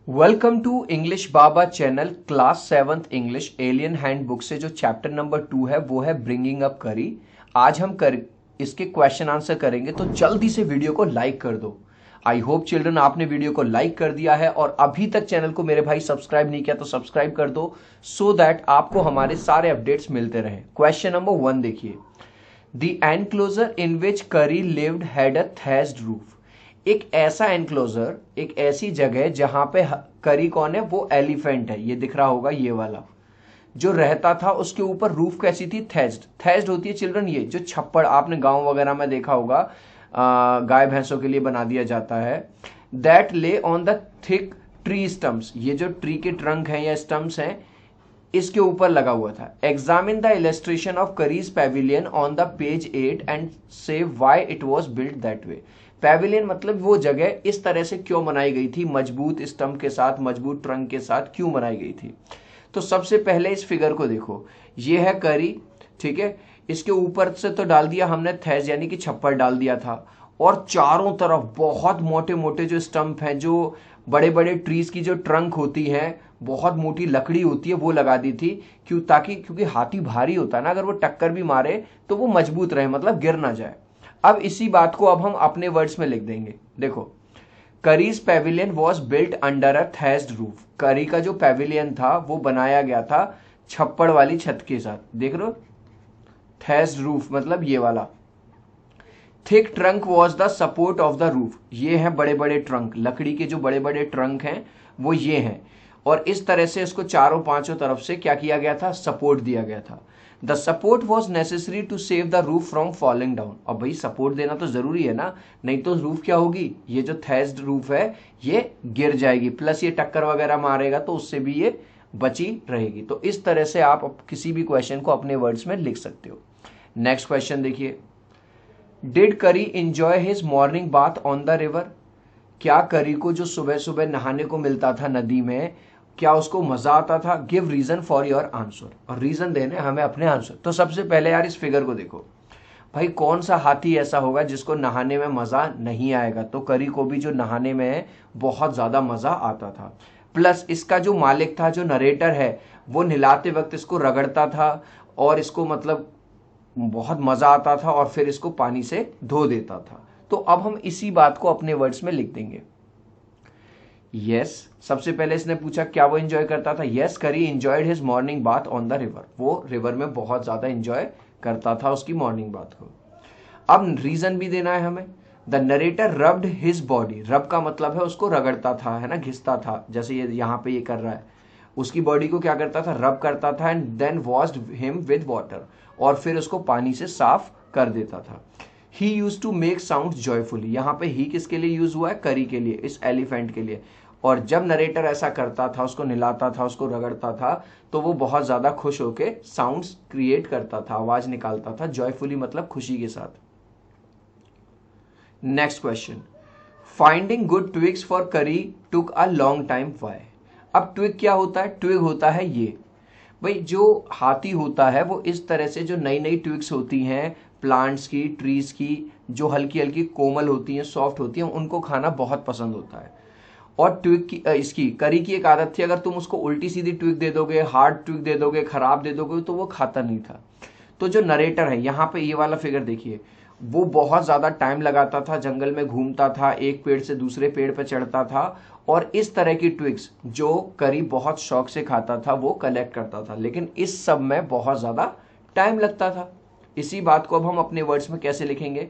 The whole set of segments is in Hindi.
Welcome to English Baba channel class 7th English alien handbook से जो चैप्टर नंबर 2 है वो है ब्रिंगिंग अप करी। आज हम इसके क्वेश्चन आंसर करेंगे, तो जल्दी से वीडियो को लाइक कर दो। आई होप चिल्ड्रन आपने वीडियो को लाइक कर दिया है और अभी तक चैनल को मेरे भाई सब्सक्राइब नहीं किया तो सब्सक्राइब कर दो सो दैट आपको हमारे सारे अपडेट्स मिलते रहे। क्वेश्चन नंबर 1 देखिए, द एनक्लोजर इन विच करी lived had a thatched roof. एक ऐसा एनक्लोजर, एक ऐसी जगह जहां पे करी कौन है, वो एलिफेंट है, ये दिख रहा होगा ये वाला जो रहता था, उसके ऊपर रूफ कैसी थी, थेज्ड। थेज्ड होती है चिल्ड्रन ये जो छप्पड़ आपने गांव वगैरह में देखा होगा, गाय भैंसों के लिए बना दिया जाता है। दैट ले on the thick tree stumps, ये जो ट्री के ट्रंक हैं या स्टम्प्स हैं इसके ऊपर लगा हुआ था। Examine the illustration of Kari's pavilion on the page 8 and say why it was built that way. Pavilion मतलब वो जगह इस तरह से क्यों बनाई गई थी, मजबूत स्टम्प के साथ, मजबूत ट्रंक के साथ क्यों बनाई गई थी। तो सबसे पहले इस फिगर को देखो, ये है करी, ठीक है, इसके ऊपर से तो डाल दिया हमने थैज यानी कि छप्पर डाल दिया था, और चारों तरफ बहुत मोटे मोटे जो स्टंप हैं, जो बड़े बड़े ट्रीज की जो ट्रंक होती है, बहुत मोटी लकड़ी होती है, वो लगा दी थी। क्यों? ताकि क्योंकि हाथी भारी होता है ना, अगर वो टक्कर भी मारे तो वो मजबूत रहे, मतलब गिर ना जाए। अब इसी बात को अब हम अपने वर्ड्स में लिख देंगे। देखो, Kari's pavilion was built under a thatched roof. Kari का जो पेविलियन था वो बनाया गया था छप्पड़ वाली छत के साथ। देख लो, थैज्ड रूफ मतलब ये वाला। Thick trunk was the support of the roof, ये है बड़े बड़े ट्रंक, लकड़ी के जो बड़े बड़े ट्रंक हैं वो ये हैं, और इस तरह से इसको चारों पांचों तरफ से क्या किया गया था, सपोर्ट दिया गया था। The support was necessary to save the roof from falling down. अब भाई सपोर्ट देना तो जरूरी है ना, नहीं तो रूफ क्या होगी, ये जो थैज्ड रूफ है ये गिर जाएगी, प्लस ये टक्कर वगैरह मारेगा तो उससे भी ये बची रहेगी। तो इस तरह से आप किसी भी क्वेश्चन को अपने वर्ड्स में लिख सकते हो। नेक्स्ट क्वेश्चन देखिए, डिड करी enjoy his morning bath on the river. क्या करी को जो सुबह सुबह नहाने को मिलता था नदी में, क्या उसको मजा आता था। Give reason for your answer, और रीजन देने हमें अपने आंसर। तो सबसे पहले यार इस फिगर को देखो भाई, कौन सा हाथी ऐसा होगा जिसको नहाने में मजा नहीं आएगा। तो करी को भी जो नहाने में बहुत ज्यादा मजा आता था, प्लस इसका जो मालिक था, जो नरेटर है, वो नहलाते वक्त इसको रगड़ता था और इसको मतलब बहुत मजा आता था और फिर इसको पानी से धो देता था। तो अब हम इसी बात को अपने वर्ड्स में लिख देंगे। यस, सबसे पहले इसने पूछा क्या वो एंजॉय करता था। यस, करी enjoyed his morning bath on the river, वो रिवर में बहुत ज्यादा एंजॉय करता था उसकी मॉर्निंग बाथ को। अब रीजन भी देना है हमें। The narrator rubbed his body, रब का मतलब है उसको रगड़ता था, है ना, घिसता था, जैसे ये यहाँ पे ये कर रहा है, उसकी बॉडी को क्या करता था, रब करता था, and then washed him with water, और फिर उसको पानी से साफ कर देता था। He used to make sound joyfully, यहाँ पे ही किसके लिए यूज हुआ है, करी के लिए, इस एलिफेंट के लिए। और जब नरेटर ऐसा करता था, उसको नहलाता था, उसको रगड़ता था, तो वो बहुत ज्यादा खुश होके साउंड्स क्रिएट करता था, आवाज निकालता था, जॉयफुली मतलब खुशी के साथ। Next question, finding good twigs for करी टुक अ लॉन्ग टाइम, व्हाई। अब ट्विग क्या होता है, ट्विग होता है ये भाई, जो हाथी होता है वो इस तरह से जो नई नई ट्विग्स होती हैं प्लांट्स की, ट्रीज की, जो हल्की हल्की कोमल होती हैं, सॉफ्ट होती हैं, उनको खाना बहुत पसंद होता है। और ट्विग की, इसकी करी की एक आदत थी, अगर तुम उसको उल्टी सीधी ट्विग दे दोगे, हार्ड ट्विग दे दोगे, खराब दे दोगे, तो वो खाता नहीं था। तो जो नरेटर है, यहाँ पे ये वाला फिगर देखिए, वो बहुत ज्यादा टाइम लगाता था, जंगल में घूमता था, एक पेड़ से दूसरे पेड़ पर चढ़ता था, और इस तरह की ट्विग्स जो करी बहुत शौक से खाता था वो कलेक्ट करता था, लेकिन इस सब में बहुत ज्यादा टाइम लगता था। इसी बात को अब हम अपने वर्ड्स में कैसे लिखेंगे।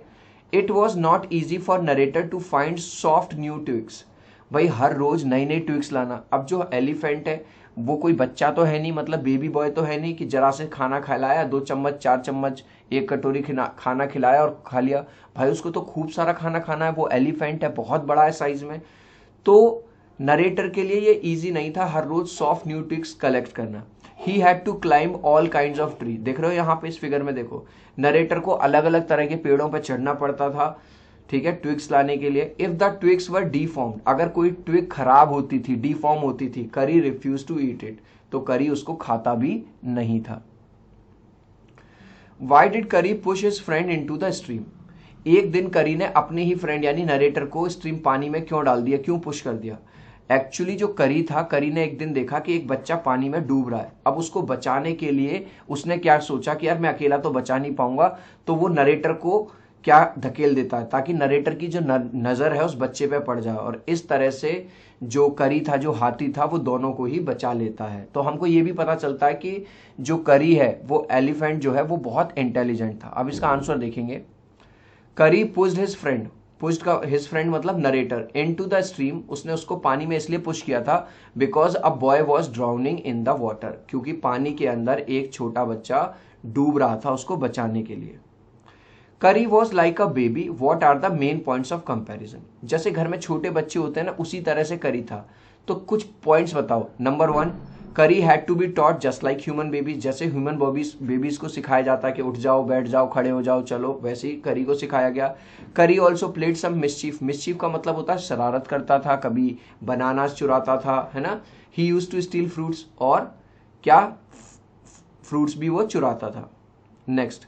It was not easy for narrator to find soft new twigs, भाई हर रोज नई नई ट्विग्स लाना। अब जो एलिफेंट है वो कोई बच्चा तो है नहीं, मतलब बेबी बॉय तो है नहीं कि जरा से खाना खिलाया, 2 चम्मच 4 चम्मच एक कटोरी खाना खिलाया और खा लिया। भाई उसको तो खूब सारा खाना खाना है, वो एलिफेंट है, बहुत बड़ा है साइज में। तो नरेटर के लिए ये इजी नहीं था हर रोज सॉफ्ट न्यू ट्विग्स कलेक्ट करना। He had to climb all kind of tree, देख रहे हो यहाँ पे इस फिगर में, देखो नरेटर को अलग अलग तरह के पेड़ों पर चढ़ना पड़ता था, ठीक है, ट्विग्स लाने के लिए। If the twigs were deformed, अगर कोई ट्विग खराब होती थी, डिफॉर्म होती थी, करी रिफ्यूज टू ईट इट, तो करी उसको खाता भी नहीं था। वाई डिड करी push his friend into the stream, एक दिन करी ने अपने ही फ्रेंड यानी नरेटर को स्ट्रीम पानी में क्यों डाल दिया, क्यों पुश कर दिया। एक्चुअली जो करी था, करी ने एक दिन देखा कि एक बच्चा पानी में डूब रहा है। अब उसको बचाने के लिए उसने क्या सोचा कि यार मैं अकेला तो बचा नहीं पाऊंगा, तो वो नरेटर को क्या धकेल देता है ताकि नरेटर की जो नजर है उस बच्चे पे पड़ जाए, और इस तरह से जो करी था, जो हाथी था, वो दोनों को ही बचा लेता है। तो हमको ये भी पता चलता है कि जो करी है वो एलिफेंट जो है वो बहुत इंटेलिजेंट था। अब इसका आंसर देखेंगे। करी पुश्ड हिज फ्रेंड, पुश्ड का हिज फ्रेंड मतलब नरेटर, इनटू द स्ट्रीम, उसने उसको पानी में इसलिए पुश किया था because a boy was drowning in the water, क्योंकि पानी के अंदर एक छोटा बच्चा डूब रहा था उसको बचाने के लिए। Kari was like a baby, what are the main points of comparison, जैसे घर में छोटे बच्चे होते हैं ना, उसी तरह से करी था। तो कुछ पॉइंट्स बताओ। Number 1, Kari had to be taught just like human babies, जैसे ह्यूमन बेबीज को सिखाया जाता है कि उठ जाओ, बैठ जाओ, खड़े हो जाओ, चलो, वैसे ही करी को सिखाया गया। Kari also played some mischief, mischief का मतलब होता है शरारत करता था, कभी बनानास चुराता था, है ना। ही यूज टू स्टील फ्रूट्स, और क्या फ्रूट्स भी वो चुराता था। नेक्स्ट,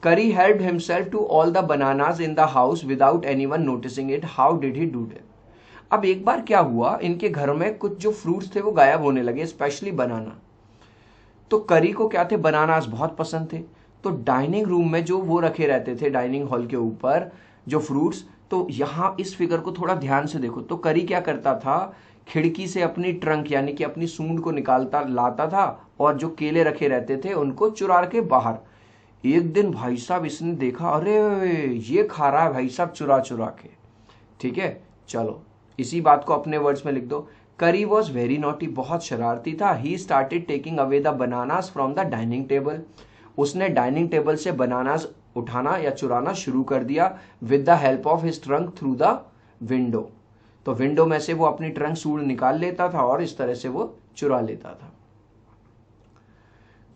करी helped himself to all the bananas in the house without anyone noticing it. How did he do that? अब एक बार क्या हुआ, इनके घर में कुछ जो फ्रूट्स थे वो गायब होने लगे, स्पेशली बनाना। तो करी को क्या थे, बनानास बहुत पसंद थे। तो डाइनिंग रूम में जो वो रखे रहते थे, डाइनिंग हॉल के ऊपर जो फ्रूट्स, तो यहां इस फिगर को थोड़ा ध्यान से देखो। तो करी क्या करता था, खिड़की से अपनी ट्रंक यानी कि अपनी सूंड को निकालता लाता था, और जो केले रखे रहते थे उनको चुरा के बाहर। एक दिन भाई साहब इसने देखा, अरे ये खा रहा है भाई साहब चुरा चुरा के। ठीक है, चलो इसी बात को अपने वर्ड्स में लिख दो। करी वॉज वेरी नॉटी, बहुत शरारती था। He started taking away the bananas from the dining table, उसने डाइनिंग टेबल से बनानास उठाना या चुराना शुरू कर दिया। With the help of his trunk through the window, तो विंडो में से वो अपनी ट्रंक सूंड निकाल लेता था और इस तरह से वो चुरा लेता था।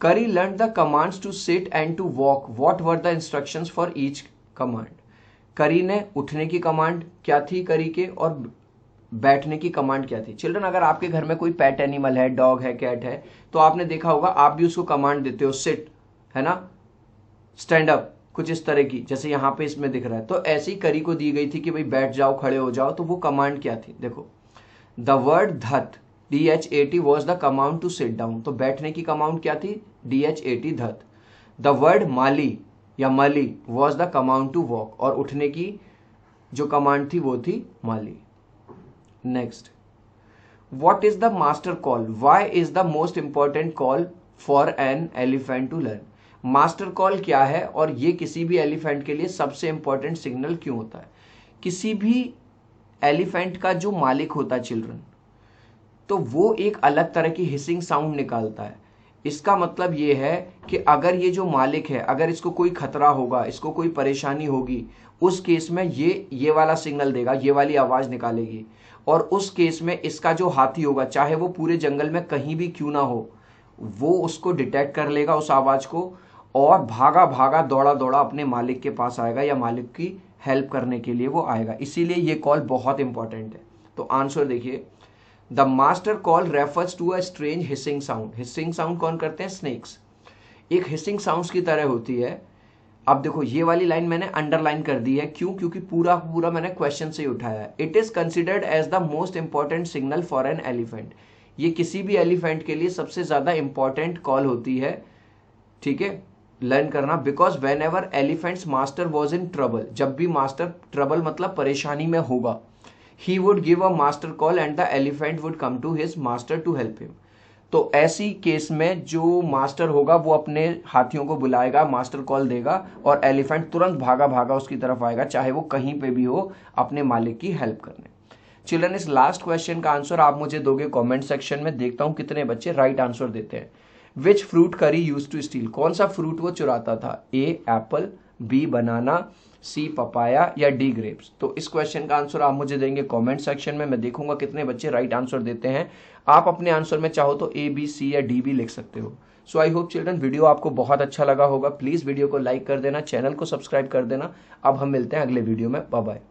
Curry learned the commands to sit and to walk. What were the instructions for each command? करी ने उठने की कमांड क्या थी करी के, और बैठने की कमांड क्या थी। चिल्ड्रन, अगर आपके घर में कोई पेट एनिमल है, डॉग है, कैट है, तो आपने देखा होगा आप भी उसको कमांड देते हो, सिट, है ना, स्टैंड अप, कुछ इस तरह की, जैसे यहां पे इसमें दिख रहा है। तो ऐसी ही करी को दी गई थी कि भाई बैठ जाओ, खड़े हो जाओ। तो वो कमांड क्या थी, देखो। The word dhat, DHAT was the command to sit down, तो बैठने की कमांड क्या थी, DHAT धत। द वर्ड माली या mali was the command to walk, और उठने की जो कमांड थी वो थी माली। Next, what is the master call, why is the most important call for an elephant to learn. Master call क्या है, और ये किसी भी एलिफेंट के लिए सबसे इंपॉर्टेंट सिग्नल क्यों होता है। किसी भी एलिफेंट का जो मालिक होता है चिल्ड्रन, तो वो एक अलग तरह की हिसिंग साउंड निकालता है। इसका मतलब ये है कि अगर ये जो मालिक है, अगर इसको कोई खतरा होगा, इसको कोई परेशानी होगी, उस केस में ये वाला सिग्नल देगा, ये वाली आवाज निकालेगी। और उस केस में इसका जो हाथी होगा, चाहे वो पूरे जंगल में कहीं भी क्यों ना हो, वो उसको डिटेक्ट कर लेगा उस आवाज को, और भागा भागा दौड़ा दौड़ा अपने मालिक के पास आएगा, या मालिक की हेल्प करने के लिए वो आएगा। इसीलिए ये कॉल बहुत इंपॉर्टेंट है। तो आंसर देखिए, the master call refers to a strange hissing sound. Hissing sound कौन करते हैं, स्नेक्स। एक हिसिंग साउंड की तरह होती है। अब देखो ये वाली लाइन मैंने अंडरलाइन कर दी है, क्यों, क्योंकि पूरा पूरा मैंने क्वेश्चन से ही उठाया है। It is considered as the most important signal for an elephant. ये किसी भी एलिफेंट के लिए सबसे ज्यादा इंपॉर्टेंट कॉल होती है, ठीक है, लर्न करना। Because when ever elephants master was in trouble, जब भी मास्टर, ट्रबल मतलब परेशानी में होगा, he would give a master call and the elephant would come to his master to help him. तो ऐसी केस में जो मास्टर होगा वो अपने हाथियों को बुलाएगा, मास्टर कॉल देगा, और एलिफेंट तुरंत भागा भागा उसकी तरफ आएगा, चाहे वो कहीं पे भी हो, अपने मालिक की हेल्प करने। चिल्ड्रन, इस लास्ट क्वेश्चन का आंसर आप मुझे दोगे कमेंट सेक्शन में, देखता हूं कितने बच्चे राइट आंसर देते हैं। विच फ्रूट करी यूज टू स्टील, कौन सा फ्रूट वो चुराता था, ए एप्पल, बी बनाना, सी पपाया, या डी ग्रेप्स। तो इस क्वेश्चन का आंसर आप मुझे देंगे कमेंट सेक्शन में, मैं देखूंगा कितने बच्चे राइट आंसर देते हैं। आप अपने आंसर में चाहो तो ए, बी, सी या डी भी लिख सकते हो। सो आई होप चिल्ड्रन वीडियो आपको बहुत अच्छा लगा होगा। प्लीज वीडियो को लाइक कर देना, चैनल को सब्सक्राइब कर देना। अब हम मिलते हैं अगले वीडियो में, बाय बाय।